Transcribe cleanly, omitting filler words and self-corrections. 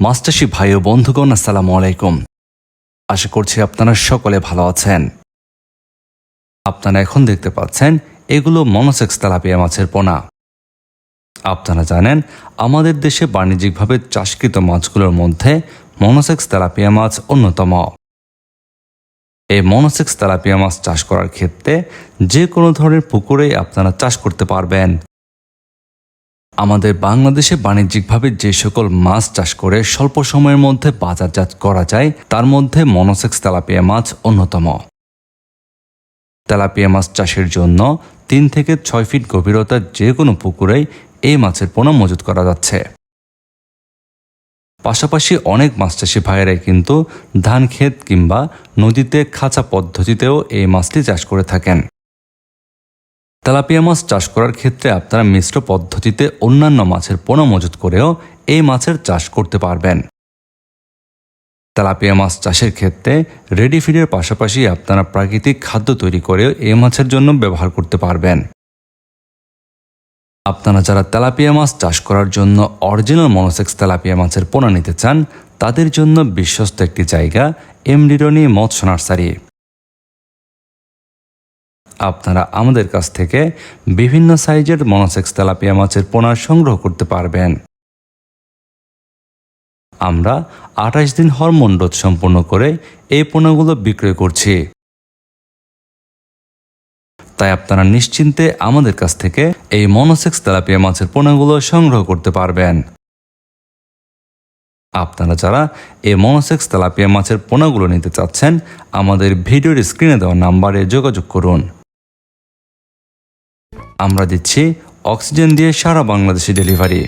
মাছ চাষী ভাই ও বন্ধুগণ, আসসালামু আলাইকুম। আশা করছি আপনারা সকলে ভালো আছেন। আপনারা এখন দেখতে পাচ্ছেন এগুলো মনোসেক্স তেলাপিয়া মাছের পোনা। আপনারা জানেন আমাদের দেশে বাণিজ্যিকভাবে চাষকৃত মাছগুলোর মধ্যে মনোসেক্স তেলাপিয়া মাছ অন্যতম। এই মনোসেক্স তেলাপিয়া মাছ চাষ করার ক্ষেত্রে যে কোনো ধরনের পুকুরেই আপনারা চাষ করতে পারবেন। আমাদের বাংলাদেশে বাণিজ্যিকভাবে যে সকল মাছ চাষ করে স্বল্প সময়ের মধ্যে বাজারজাত করা যায় তার মধ্যে মনোসেক্স তেলাপিয়া মাছ অন্যতম। তেলাপিয়া মাছ চাষের জন্য 3 থেকে 6 ফিট গভীরতার যে কোনো পুকুরেই এই মাছের পোনা মজুত করা যাচ্ছে। পাশাপাশি অনেক মাছ চাষি ভাইয়েরাই কিন্তু ধান ক্ষেত কিংবা নদীতে খাঁচা পদ্ধতিতেও এই মাছটি চাষ করে থাকেন। তেলাপিয়া মাছ চাষ করার ক্ষেত্রে আপনারা মিশ্র পদ্ধতিতে অন্যান্য মাছের পোনা মজুত করেও এই মাছের চাষ করতে পারবেন। তেলাপিয়া মাছ চাষের ক্ষেত্রে রেডি ফিডের পাশাপাশি আপনারা প্রাকৃতিক খাদ্য তৈরি করেও এই মাছের জন্য ব্যবহার করতে পারবেন। আপনারা যারা তেলাপিয়া মাছ চাষ করার জন্য অরিজিনাল মনোসেক্স তেলাপিয়া মাছের পোনা নিতে চান তাদের জন্য বিশ্বস্ত একটি জায়গা এমডি রনি মৎস্য নার্সারি। আপনারা আমাদের কাছ থেকে বিভিন্ন সাইজের মনোসেক্স তেলাপিয়া মাছের পোনা সংগ্রহ করতে পারবেন। আমরা 28 দিন হরমোন ডোজ সম্পূর্ণ করে এই পোনাগুলো বিক্রয় করছি। তাই আপনারা নিশ্চিন্তে আমাদের কাছ থেকে এই মনোসেক্স তেলাপিয়া মাছের পোনাগুলো সংগ্রহ করতে পারবেন। আপনারা যারা এই মনোসেক্স তেলাপিয়া মাছের পোনাগুলো নিতে চাচ্ছেন আমাদের ভিডিওর স্ক্রিনে দেওয়া নাম্বারে যোগাযোগ করুন। আমরা দিচ্ছি অক্সিজেন দিয়ে সারা বাংলাদেশে ডেলিভারি।